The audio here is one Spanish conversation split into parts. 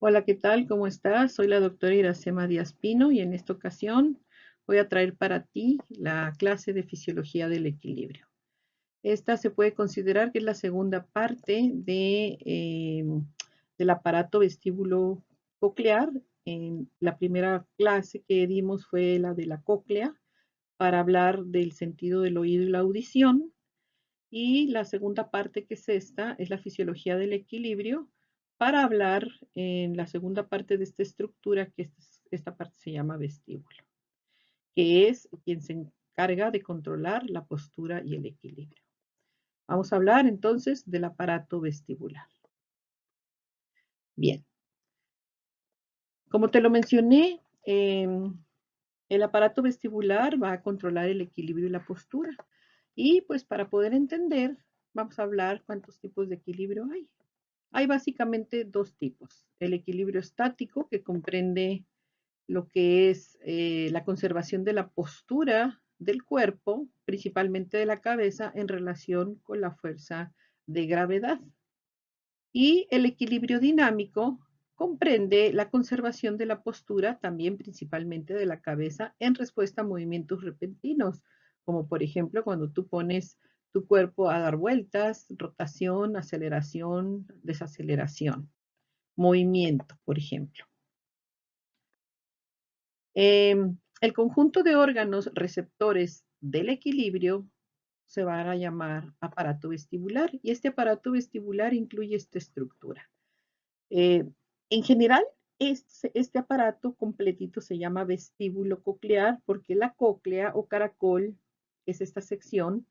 Hola, ¿qué tal? ¿Cómo estás? Soy la doctora Iracema Díaz Pino y en esta ocasión voy a traer para ti la clase de Fisiología del Equilibrio. Esta se puede considerar que es la segunda parte del aparato vestíbulo coclear. En la primera clase que dimos fue la de la cóclea para hablar del sentido del oído y la audición. Y la segunda parte, que es esta, es la fisiología del equilibrio, para hablar en la segunda parte de esta estructura, que esta parte se llama vestíbulo, que es quien se encarga de controlar la postura y el equilibrio. Vamos a hablar entonces del aparato vestibular. Bien, como te lo mencioné, el aparato vestibular va a controlar el equilibrio y la postura. Y pues para poder entender, vamos a hablar cuántos tipos de equilibrio hay. Hay básicamente dos tipos. El equilibrio estático, que comprende lo que es la conservación de la postura del cuerpo, principalmente de la cabeza, en relación con la fuerza de gravedad. Y el equilibrio dinámico comprende la conservación de la postura, también principalmente de la cabeza, en respuesta a movimientos repentinos, como por ejemplo cuando tú pones tu cuerpo a dar vueltas, rotación, aceleración, desaceleración, movimiento, por ejemplo. El conjunto de órganos receptores del equilibrio se va a llamar aparato vestibular y este aparato vestibular incluye esta estructura. Eh, en general, este aparato completito se llama vestíbulo coclear porque la cóclea o caracol, que es esta sección,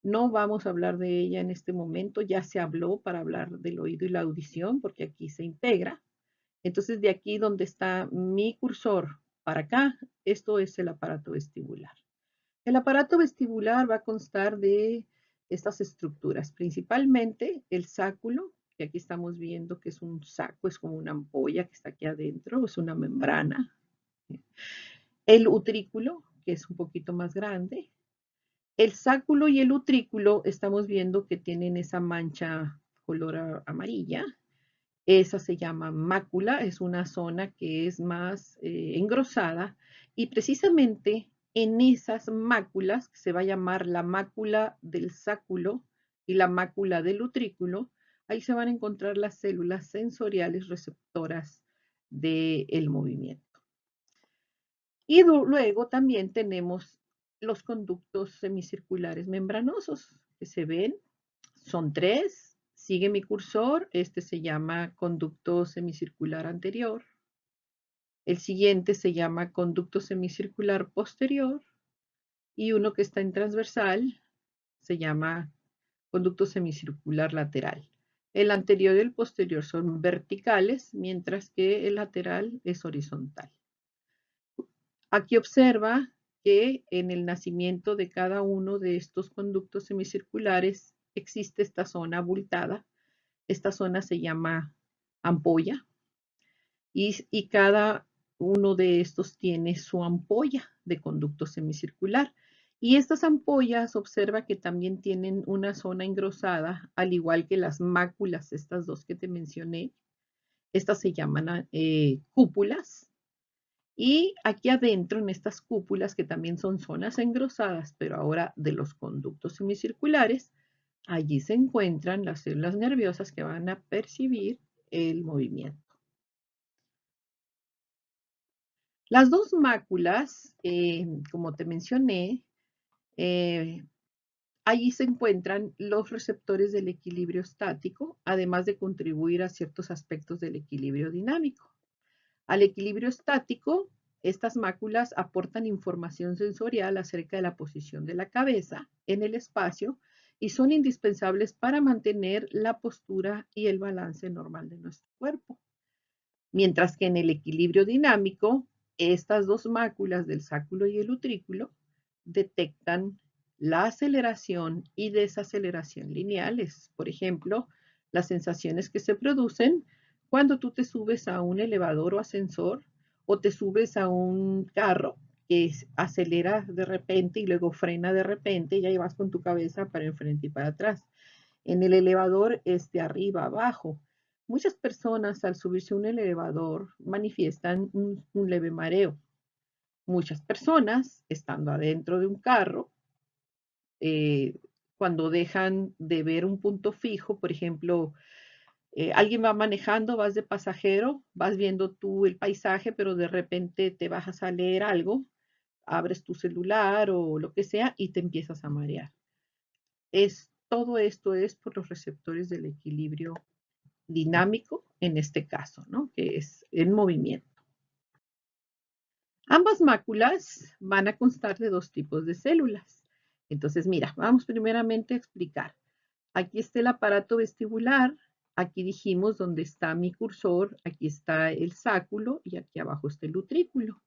no vamos a hablar de ella en este momento, ya se habló para hablar del oído y la audición porque aquí se integra. Entonces, de aquí donde está mi cursor para acá, esto es el aparato vestibular. El aparato vestibular va a constar de estas estructuras, principalmente el sáculo, que aquí estamos viendo que es un saco, es como una ampolla que está aquí adentro, es una membrana. El utrículo, que es un poquito más grande. El sáculo y el utrículo estamos viendo que tienen esa mancha color amarilla. Esa se llama mácula, es una zona que es más engrosada y precisamente en esas máculas, que se va a llamar la mácula del sáculo y la mácula del utrículo, ahí se van a encontrar las células sensoriales receptoras del movimiento. Y luego también tenemos los conductos semicirculares membranosos que se ven, son tres. Sigue mi cursor, este se llama conducto semicircular anterior. El siguiente se llama conducto semicircular posterior y uno que está en transversal se llama conducto semicircular lateral. El anterior y el posterior son verticales, mientras que el lateral es horizontal. Aquí observa que en el nacimiento de cada uno de estos conductos semicirculares existe esta zona abultada. Esta zona se llama ampolla y cada uno de estos tiene su ampolla de conducto semicircular. Y estas ampollas observa que también tienen una zona engrosada, al igual que las máculas, estas dos que te mencioné. Estas se llaman cúpulas. Y aquí adentro, en estas cúpulas, que también son zonas engrosadas, pero ahora de los conductos semicirculares, allí se encuentran las células nerviosas que van a percibir el movimiento. Las dos máculas, como te mencioné, eh, allí se encuentran los receptores del equilibrio estático, además de contribuir a ciertos aspectos del equilibrio dinámico. Al equilibrio estático, estas máculas aportan información sensorial acerca de la posición de la cabeza en el espacio y son indispensables para mantener la postura y el balance normal de nuestro cuerpo. Mientras que en el equilibrio dinámico, estas dos máculas del sáculo y el utrículo detectan la aceleración y desaceleración lineales. Por ejemplo, las sensaciones que se producen cuando tú te subes a un elevador o ascensor o te subes a un carro que acelera de repente y luego frena de repente y ahí vas con tu cabeza para enfrente y para atrás. En el elevador es de arriba a abajo. Muchas personas al subirse a un elevador manifiestan un leve mareo. Muchas personas, estando adentro de un carro, eh, cuando dejan de ver un punto fijo, por ejemplo, alguien va manejando, vas de pasajero, vas viendo tú el paisaje, pero de repente te bajas a leer algo, abres tu celular o lo que sea y te empiezas a marear. Todo esto es por los receptores del equilibrio dinámico, en este caso, ¿no? Que es el movimiento. Ambas máculas van a constar de dos tipos de células. Entonces, mira, vamos primeramente a explicar. Aquí está el aparato vestibular, aquí dijimos dónde está mi cursor, aquí está el sáculo y aquí abajo está el utrículo.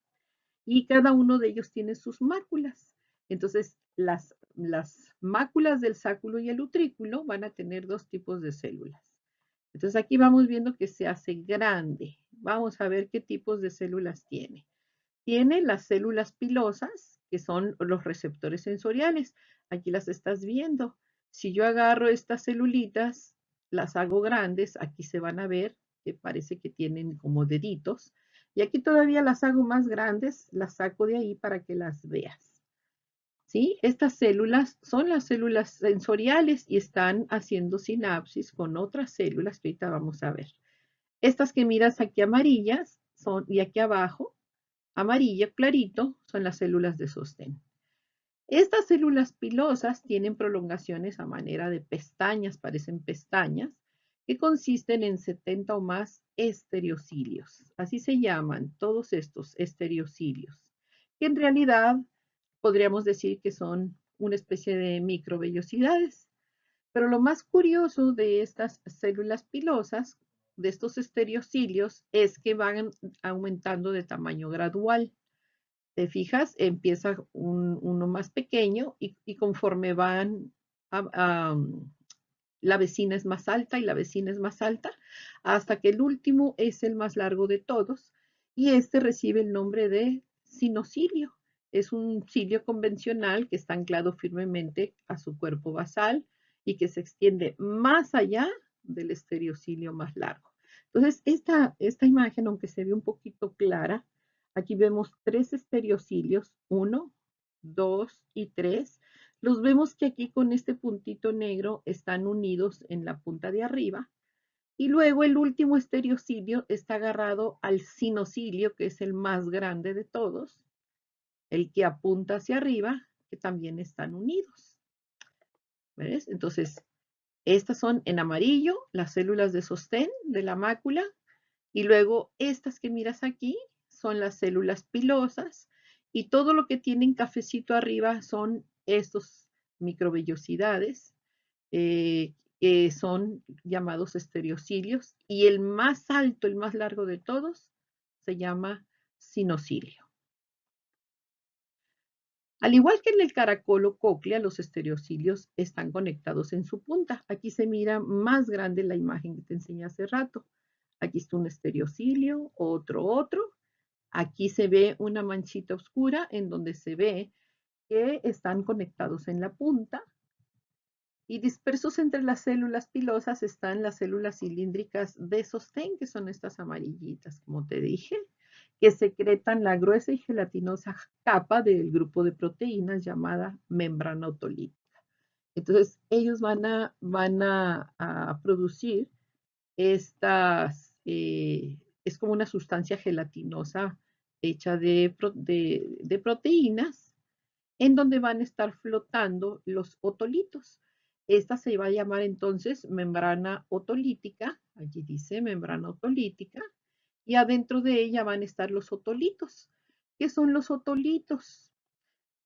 Y cada uno de ellos tiene sus máculas. Entonces, las máculas del sáculo y el utrículo van a tener dos tipos de células. Entonces, aquí vamos viendo que se hace grande. Vamos a ver qué tipos de células tiene. Tiene las células pilosas, que son los receptores sensoriales. Aquí las estás viendo. Si yo agarro estas celulitas, las hago grandes, aquí se van a ver que parece que tienen como deditos. Y aquí todavía las hago más grandes, las saco de ahí para que las veas. ¿Sí? Estas células son las células sensoriales y están haciendo sinapsis con otras células que ahorita vamos a ver. Estas que miras aquí amarillas son, y aquí abajo amarillo clarito son las células de sostén. Estas células pilosas tienen prolongaciones a manera de pestañas, parecen pestañas, que consisten en 70 o más estereocilios. Así se llaman todos estos estereocilios, que en realidad podríamos decir que son una especie de microvellosidades. Pero lo más curioso de estas células pilosas, de estos estereocilios, es que van aumentando de tamaño gradual. ¿Te fijas? Empieza uno más pequeño y conforme van, a, a, la vecina es más alta y la vecina es más alta, hasta que el último es el más largo de todos y este recibe el nombre de sinocilio. Es un cilio convencional que está anclado firmemente a su cuerpo basal y que se extiende más allá del estereocilio más largo. Entonces, esta imagen, aunque se ve un poquito clara, aquí vemos tres estereocilios, 1, 2 y 3. Los vemos que aquí con este puntito negro están unidos en la punta de arriba. Y luego el último estereocilio está agarrado al sinocilio, que es el más grande de todos, el que apunta hacia arriba, que también están unidos. ¿Ves? Entonces, estas son en amarillo las células de sostén de la mácula y luego estas que miras aquí son las células pilosas y todo lo que tienen cafecito arriba son estos microvellosidades que son llamados estereocilios y el más alto, el más largo de todos se llama sinocilio. Al igual que en el caracol o cóclea, los estereocilios están conectados en su punta. Aquí se mira más grande la imagen que te enseñé hace rato. Aquí está un estereocilio, otro. Aquí se ve una manchita oscura en donde se ve que están conectados en la punta y dispersos entre las células pilosas están las células cilíndricas de sostén, que son estas amarillitas, como te dije, que secretan la gruesa y gelatinosa capa del grupo de proteínas llamada membrana otolítica. Entonces, ellos van a producir estas, es como una sustancia gelatinosa hecha de proteínas en donde van a estar flotando los otolitos. Esta se va a llamar entonces membrana otolítica, allí dice membrana otolítica, y adentro de ella van a estar los otolitos. ¿Qué son los otolitos?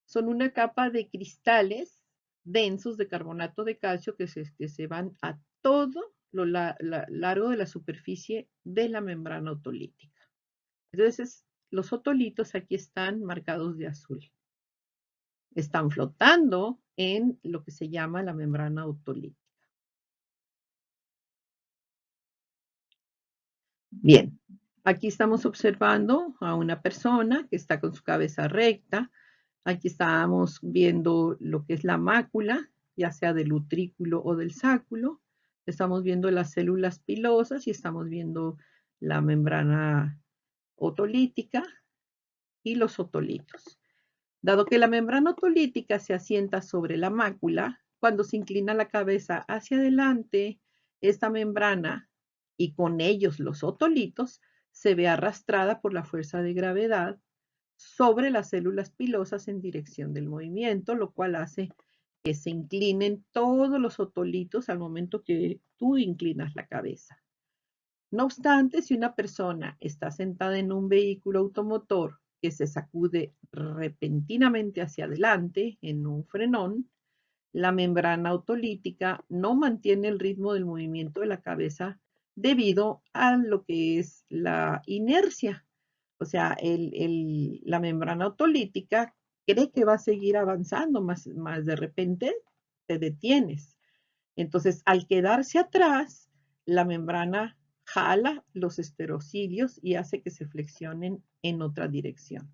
Son una capa de cristales densos de carbonato de calcio que se van a todo lo largo de la superficie de la membrana otolítica. Entonces, los otolitos aquí están marcados de azul. Están flotando en lo que se llama la membrana otolítica. Bien, aquí estamos observando a una persona que está con su cabeza recta. Aquí estamos viendo lo que es la mácula, ya sea del utrículo o del sáculo. Estamos viendo las células pilosas y estamos viendo la membrana otolítica y los otolitos. Dado que la membrana otolítica se asienta sobre la mácula, cuando se inclina la cabeza hacia adelante, esta membrana y con ellos los otolitos se ve arrastrada por la fuerza de gravedad sobre las células pilosas en dirección del movimiento, lo cual hace que se inclinen todos los otolitos al momento que tú inclinas la cabeza. No obstante, si una persona está sentada en un vehículo automotor que se sacude repentinamente hacia adelante en un frenón, la membrana otolítica no mantiene el ritmo del movimiento de la cabeza debido a lo que es la inercia. O sea, la membrana otolítica cree que va a seguir avanzando, más de repente te detienes. Entonces, al quedarse atrás, la membrana jala los esterocilios y hace que se flexionen en otra dirección.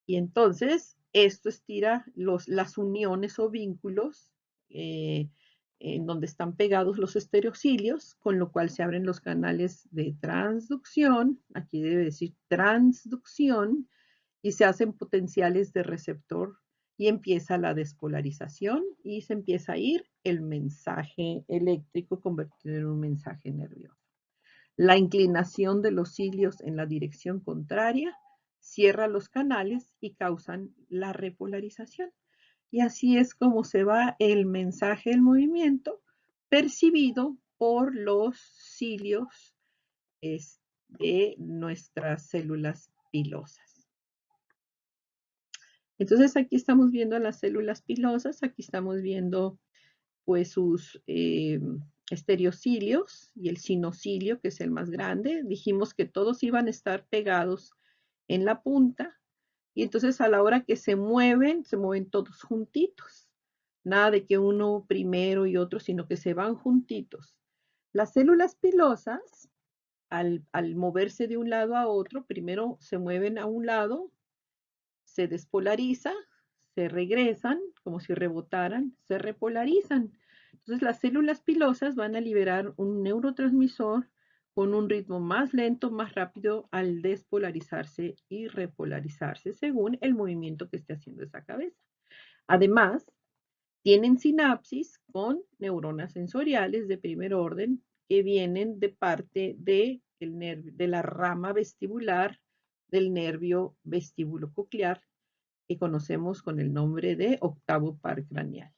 Y entonces esto estira las uniones o vínculos en donde están pegados los estereocilios, con lo cual se abren los canales de transducción, aquí debe decir transducción, y se hacen potenciales de receptor y empieza la despolarización y se empieza a ir el mensaje eléctrico convertido en un mensaje nervioso. La inclinación de los cilios en la dirección contraria cierra los canales y causan la repolarización. Y así es como se va el mensaje del movimiento percibido por los cilios de nuestras células pilosas. Entonces aquí estamos viendo las células pilosas, aquí estamos viendo pues sus estereocilios y el sinocilio, que es el más grande. Dijimos que todos iban a estar pegados en la punta y entonces a la hora que se mueven todos juntitos. Nada de que uno primero y otro, sino que se van juntitos. Las células pilosas, al moverse de un lado a otro, primero se mueven a un lado, se despolariza, se regresan, como si rebotaran, se repolarizan. Entonces las células pilosas van a liberar un neurotransmisor con un ritmo más lento, más rápido al despolarizarse y repolarizarse según el movimiento que esté haciendo esa cabeza. Además, tienen sinapsis con neuronas sensoriales de primer orden que vienen de parte de la rama vestibular del nervio vestíbulo-coclear que conocemos con el nombre de octavo par craneal.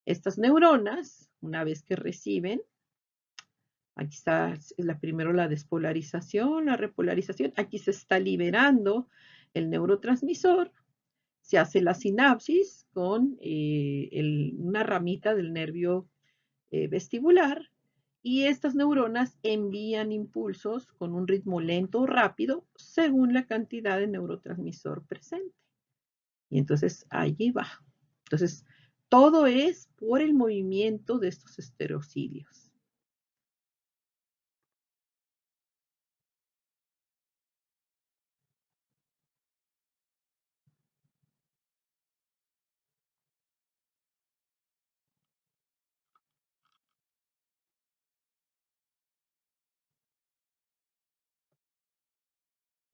Estas neuronas, una vez que reciben, aquí está primero la despolarización, la repolarización, aquí se está liberando el neurotransmisor, se hace la sinapsis con una ramita del nervio vestibular y estas neuronas envían impulsos con un ritmo lento o rápido según la cantidad de neurotransmisor presente. Y entonces allí va. Entonces, todo es por el movimiento de estos estereocilios.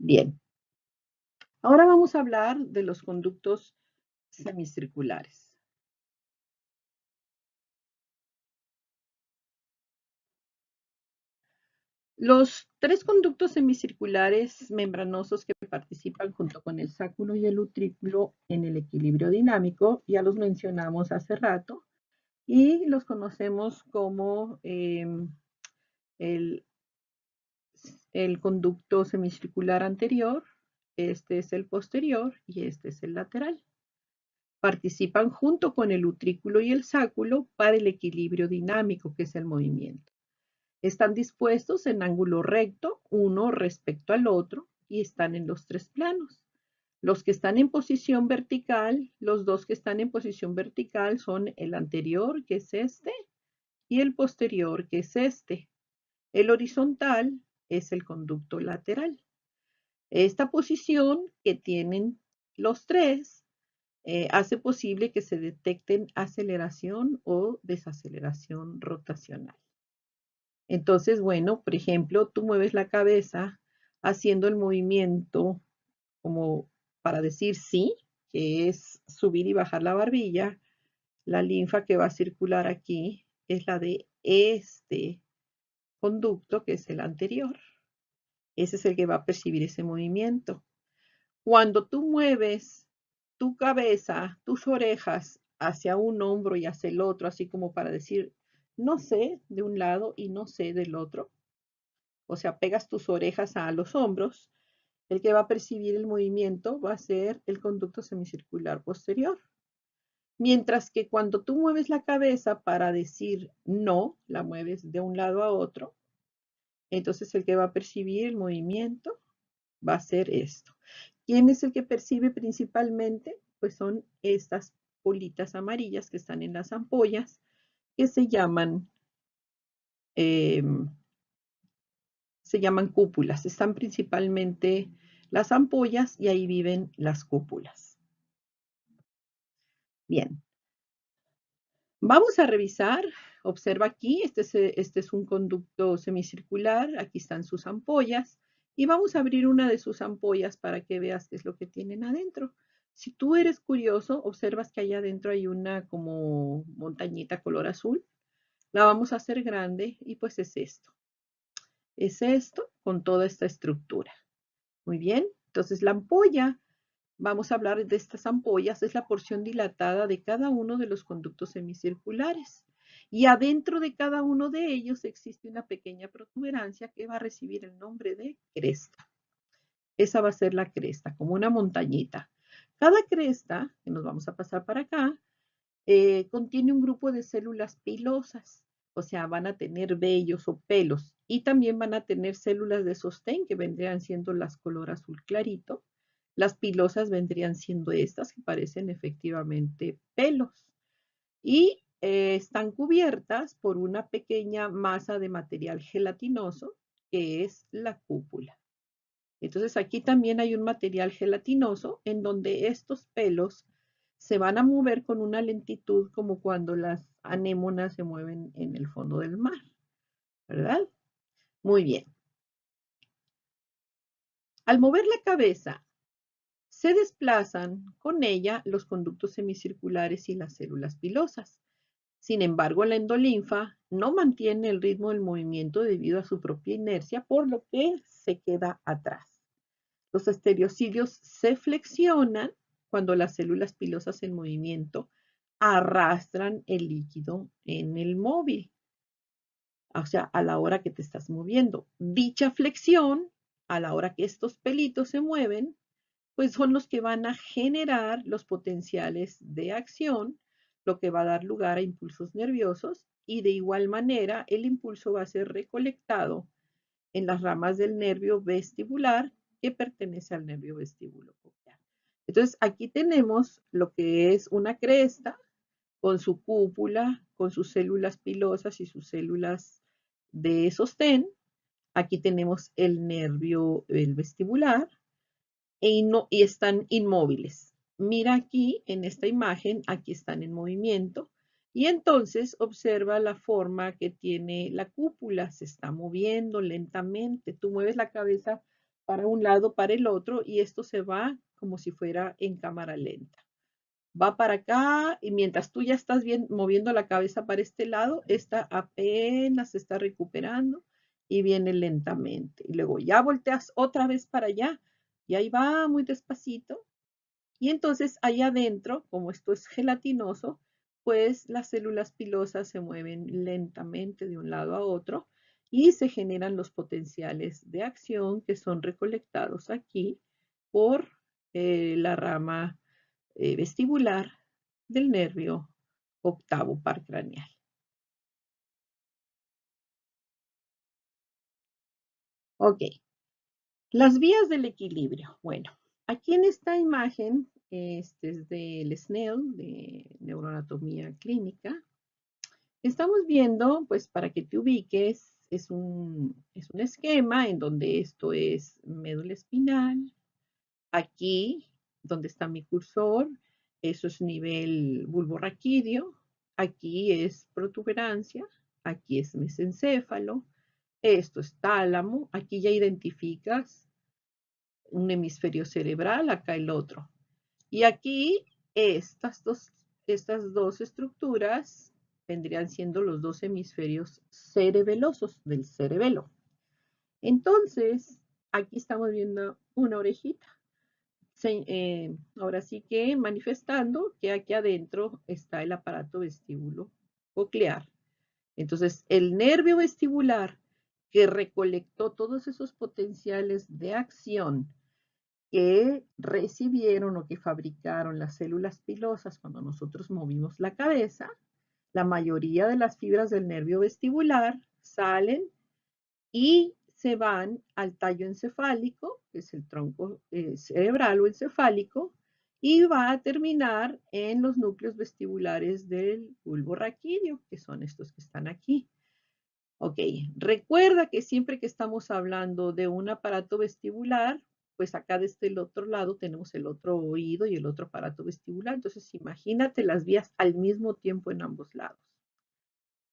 Bien, ahora vamos a hablar de los conductos semicirculares. Los tres conductos semicirculares membranosos que participan junto con el sáculo y el utrículo en el equilibrio dinámico, ya los mencionamos hace rato, y los conocemos como el, el conducto semicircular anterior, este es el posterior y este es el lateral. Participan junto con el utrículo y el sáculo para el equilibrio dinámico, que es el movimiento. Están dispuestos en ángulo recto, uno respecto al otro, y están en los tres planos. Los que están en posición vertical, los dos que están en posición vertical son el anterior, que es este, y el posterior, que es este. El horizontal es el conducto lateral. Esta posición que tienen los tres hace posible que se detecten aceleración o desaceleración rotacional. Entonces, bueno, por ejemplo, tú mueves la cabeza haciendo el movimiento como para decir sí, que es subir y bajar la barbilla. La linfa que va a circular aquí es la de este conducto, que es el anterior. Ese es el que va a percibir ese movimiento. Cuando tú mueves tu cabeza, tus orejas hacia un hombro y hacia el otro, así como para decir, no sé de un lado y no sé del otro, o sea, pegas tus orejas a los hombros, el que va a percibir el movimiento va a ser el conducto semicircular posterior. Mientras que cuando tú mueves la cabeza para decir no, la mueves de un lado a otro, entonces el que va a percibir el movimiento va a ser esto. ¿Quién es el que percibe principalmente? Pues son estas bolitas amarillas que están en las ampollas, que eh, se llaman cúpulas. Están principalmente las ampollas y ahí viven las cúpulas. Bien, vamos a revisar. Observa aquí, este es un conducto semicircular, aquí están sus ampollas y vamos a abrir una de sus ampollas para que veas qué es lo que tienen adentro. Si tú eres curioso, observas que allá adentro hay una como montañita color azul. La vamos a hacer grande y pues es esto. Es esto con toda esta estructura. Muy bien, entonces la ampolla, vamos a hablar de estas ampollas, es la porción dilatada de cada uno de los conductos semicirculares. Y adentro de cada uno de ellos existe una pequeña protuberancia que va a recibir el nombre de cresta. Esa va a ser la cresta, como una montañita. Cada cresta, que nos vamos a pasar para acá, contiene un grupo de células pilosas, o sea, van a tener vellos o pelos, y también van a tener células de sostén, que vendrían siendo las color azul clarito. Las pilosas vendrían siendo estas, que parecen efectivamente pelos, y están cubiertas por una pequeña masa de material gelatinoso, que es la cúpula. Entonces aquí también hay un material gelatinoso en donde estos pelos se van a mover con una lentitud como cuando las anémonas se mueven en el fondo del mar, ¿verdad? Muy bien. Al mover la cabeza, se desplazan con ella los conductos semicirculares y las células pilosas. Sin embargo, la endolinfa no mantiene el ritmo del movimiento debido a su propia inercia, por lo que se queda atrás. Los estereocidios se flexionan cuando las células pilosas en movimiento arrastran el líquido en el móvil, o sea, a la hora que te estás moviendo. Dicha flexión, a la hora que estos pelitos se mueven, pues son los que van a generar los potenciales de acción, lo que va a dar lugar a impulsos nerviosos y de igual manera el impulso va a ser recolectado en las ramas del nervio vestibular que pertenece al nervio vestibulocochlear. Entonces, aquí tenemos lo que es una cresta con su cúpula, con sus células pilosas y sus células de sostén. Aquí tenemos el nervio el vestibular y están inmóviles. Mira aquí en esta imagen, aquí están en movimiento. Y entonces observa la forma que tiene la cúpula, se está moviendo lentamente. Tú mueves la cabeza para un lado, para el otro, y esto se va como si fuera en cámara lenta. Va para acá y mientras tú ya estás bien, moviendo la cabeza para este lado, esta apenas se está recuperando y viene lentamente. Y luego ya volteas otra vez para allá y ahí va muy despacito. Y entonces ahí adentro, como esto es gelatinoso, pues las células pilosas se mueven lentamente de un lado a otro y se generan los potenciales de acción que son recolectados aquí por la rama vestibular del nervio octavo par craneal. Ok, las vías del equilibrio. Bueno, aquí en esta imagen, este es del SNEL, de Neuroanatomía Clínica. Estamos viendo, pues para que te ubiques, es un esquema en donde esto es médula espinal. Aquí, donde está mi cursor, eso es nivel bulborraquídeo. Aquí es protuberancia. Aquí es mesencéfalo. Esto es tálamo. Aquí ya identificas un hemisferio cerebral, acá el otro. Y aquí estas dos estructuras vendrían siendo los dos hemisferios cerebelosos del cerebelo. Entonces, aquí estamos viendo una orejita. Ahora sí que manifestando que aquí adentro está el aparato vestíbulo coclear. Entonces, el nervio vestibular que recolectó todos esos potenciales de acción que recibieron o que fabricaron las células pilosas cuando nosotros movimos la cabeza, la mayoría de las fibras del nervio vestibular salen y se van al tallo encefálico, que es el tronco cerebral o encefálico, y va a terminar en los núcleos vestibulares del bulbo raquídeo, que son estos que están aquí. Ok, recuerda que siempre que estamos hablando de un aparato vestibular, pues acá de este otro lado tenemos el otro oído y el otro aparato vestibular. Entonces, imagínate las vías al mismo tiempo en ambos lados.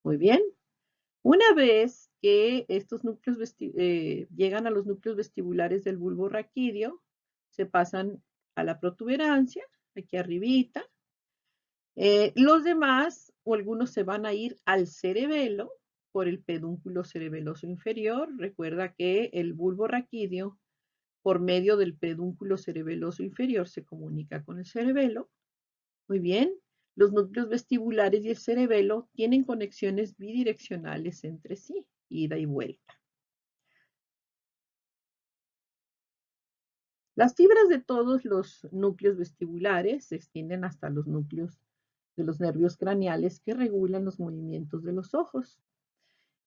Muy bien. Una vez que estos núcleos llegan a los núcleos vestibulares del bulbo raquídeo, se pasan a la protuberancia, aquí arribita. Los demás, o algunos se van a ir al cerebelo por el pedúnculo cerebeloso inferior. Recuerda que el bulbo raquídeo, por medio del pedúnculo cerebeloso inferior, se comunica con el cerebelo. Muy bien. Los núcleos vestibulares y el cerebelo tienen conexiones bidireccionales entre sí, ida y vuelta. Las fibras de todos los núcleos vestibulares se extienden hasta los núcleos de los nervios craneales que regulan los movimientos de los ojos.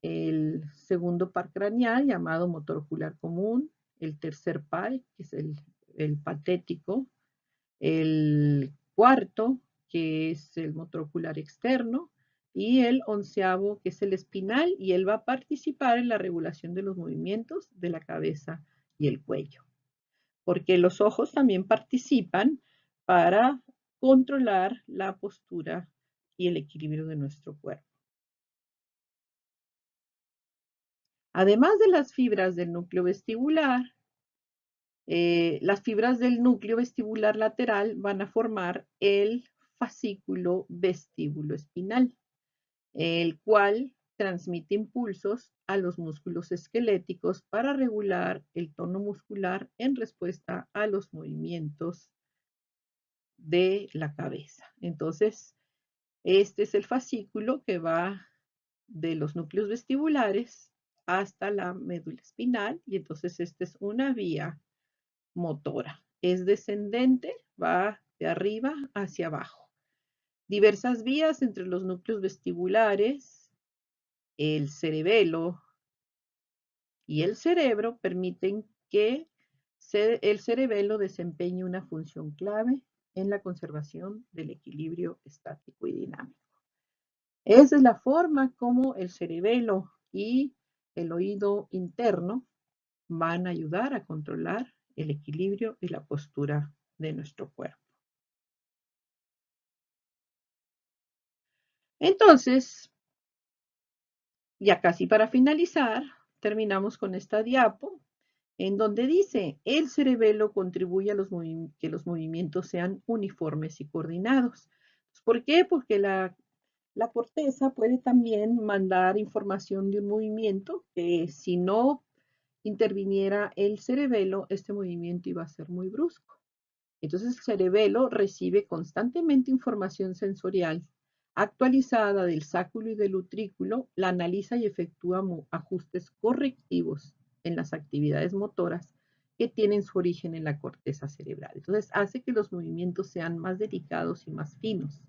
El segundo par craneal, llamado motor ocular común, el tercer par, que es el patético, el cuarto, que es el motor ocular externo, y el onceavo, que es el espinal, y él va a participar en la regulación de los movimientos de la cabeza y el cuello, porque los ojos también participan para controlar la postura y el equilibrio de nuestro cuerpo. Además de las fibras del núcleo vestibular, las fibras del núcleo vestibular lateral van a formar el fascículo vestíbulo espinal, el cual transmite impulsos a los músculos esqueléticos para regular el tono muscular en respuesta a los movimientos de la cabeza. Entonces, este es el fascículo que va de los núcleos vestibulares hasta la médula espinal, y entonces esta es una vía motora. Es descendente, va de arriba hacia abajo. Diversas vías entre los núcleos vestibulares, el cerebelo y el cerebro permiten que el cerebelo desempeñe una función clave en la conservación del equilibrio estático y dinámico. Esa es la forma como el cerebelo y el oído interno van a ayudar a controlar el equilibrio y la postura de nuestro cuerpo. Entonces, ya casi para finalizar, terminamos con esta diapo en donde dice, el cerebelo contribuye a que los movimientos sean uniformes y coordinados. ¿Por qué? Porque la corteza puede también mandar información de un movimiento que si no interviniera el cerebelo, este movimiento iba a ser muy brusco. Entonces el cerebelo recibe constantemente información sensorial actualizada del sáculo y del utrículo, la analiza y efectúa ajustes correctivos en las actividades motoras que tienen su origen en la corteza cerebral. Entonces hace que los movimientos sean más delicados y más finos.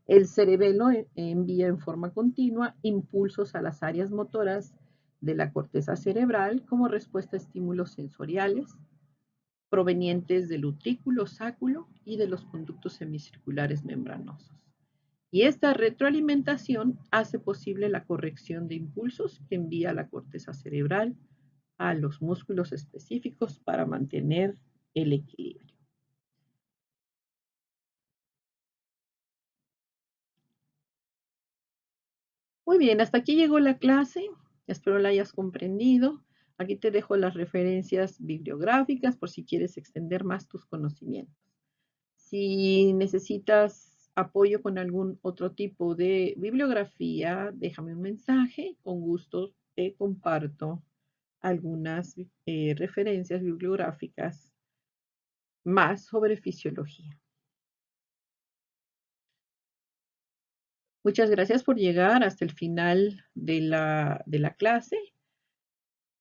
El cerebelo envía en forma continua impulsos a las áreas motoras de la corteza cerebral como respuesta a estímulos sensoriales provenientes del utrículo, sáculo y de los conductos semicirculares membranosos. Y esta retroalimentación hace posible la corrección de impulsos que envía la corteza cerebral a los músculos específicos para mantener el equilibrio. Muy bien, hasta aquí llegó la clase. Espero la hayas comprendido. Aquí te dejo las referencias bibliográficas por si quieres extender más tus conocimientos. Si necesitas apoyo con algún otro tipo de bibliografía, déjame un mensaje. Con gusto te comparto algunas referencias bibliográficas más sobre fisiología. Muchas gracias por llegar hasta el final de la clase.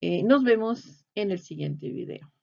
Nos vemos en el siguiente video.